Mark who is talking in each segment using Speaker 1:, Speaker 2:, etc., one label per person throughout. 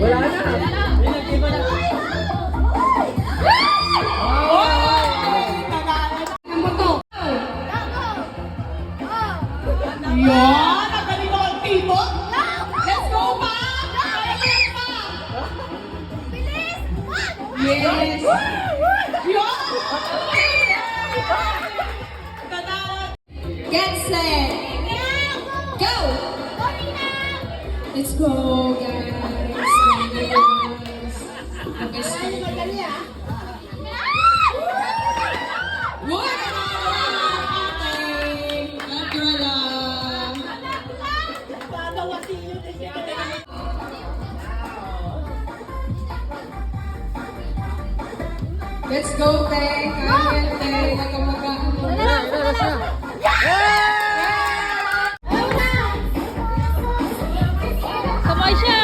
Speaker 1: Wala na. Pinag-iba na.
Speaker 2: Yan! Ang galing mo ang tipo! Let's go, pa!
Speaker 3: Bilis!
Speaker 2: Yes! Yan! Get set! Go! Let's go, guys! Let's go, Te! Kaya, Te! Magkamagkaan mo.
Speaker 3: Sabay siya!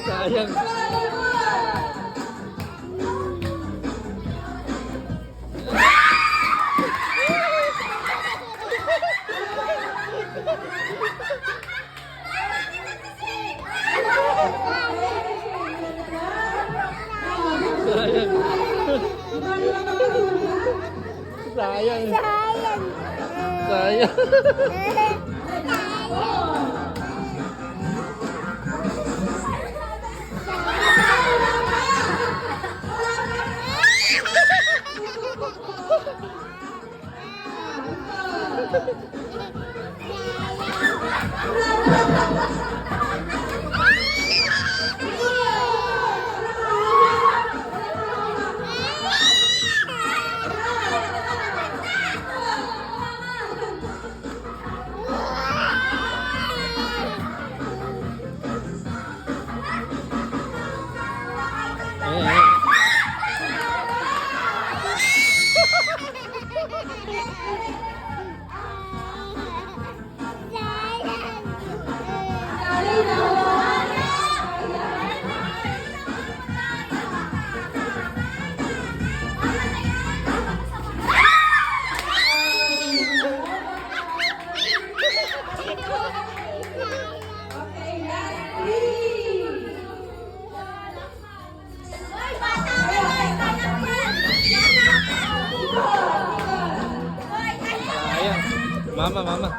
Speaker 1: Sayang. Sayang. Sayang. Mama, mama.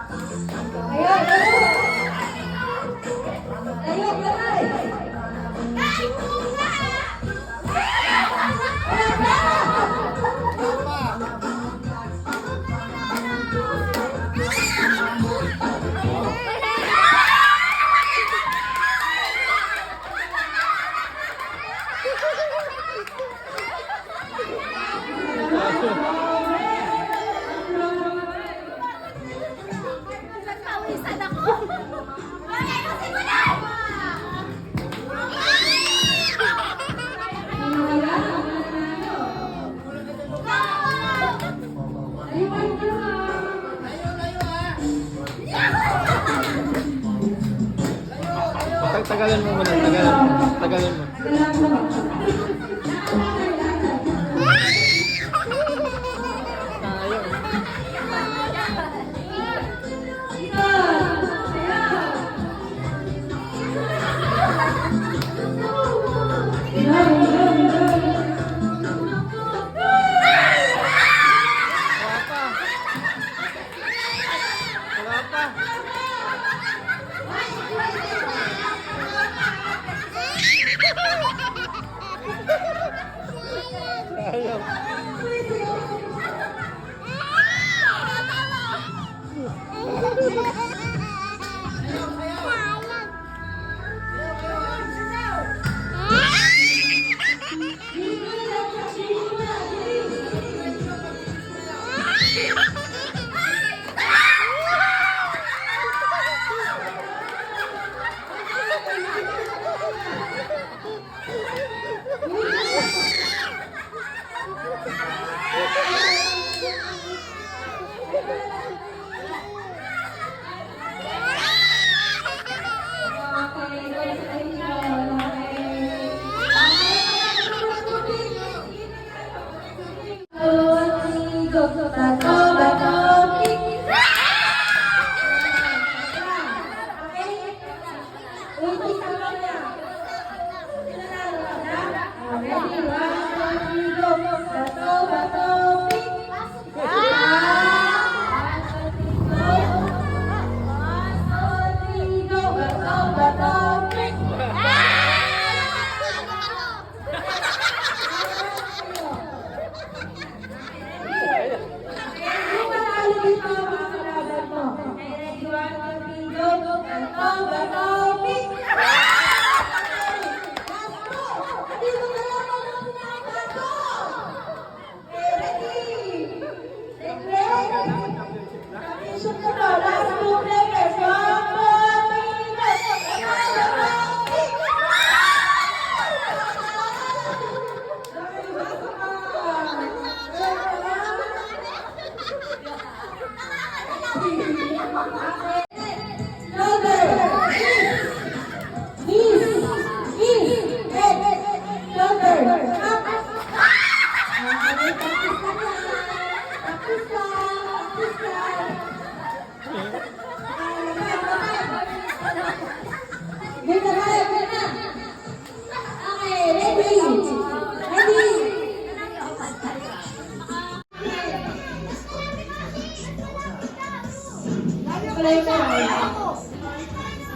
Speaker 1: Tagalan mo muna, tagalan mo. Tagalan mo. Sayang. Wala pa. Wala pa. Sayang.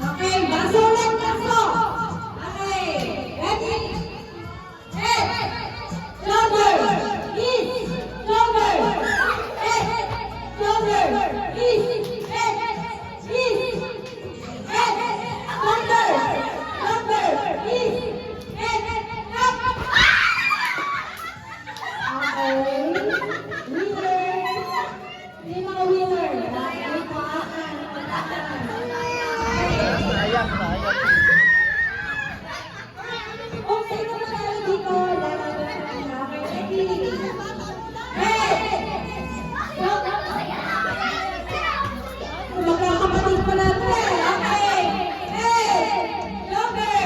Speaker 2: Okay, baso lang, baso. Okay, ready? Head, shoulder, east, shoulder, head, shoulder, east, head, east, head, shoulder, shoulder, east, head, up. Okay, winner. Hindi mga winner.
Speaker 1: Sayang, sayang.
Speaker 2: Kung sino manalo dito, lalagyan natin na. Ready? Hey! Magkakapatid pa natin. Okay. Hey! Shoulder!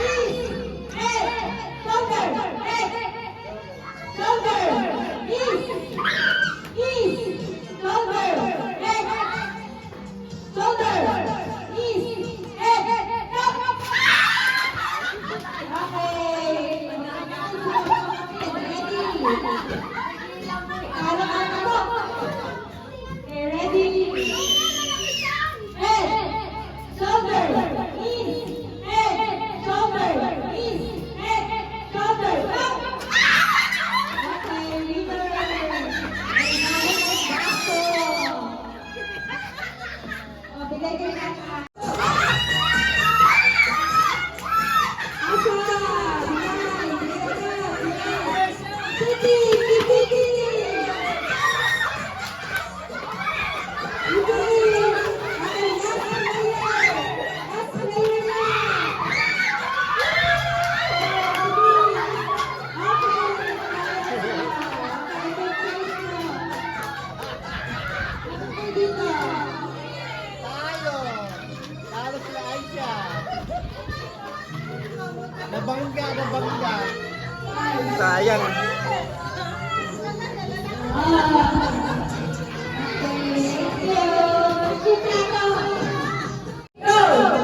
Speaker 2: East! Hey! Shoulder! Hey! Shoulder! East! East! Shoulder! Hey! Shoulder! East! Hey! Up! Okay. Ready? Head, shoulder, east, head, shoulder, east, head, shoulder, up. Okay, winner. Bigay kayo na.
Speaker 1: Nabangga, nabangga. Sayang.
Speaker 2: Go!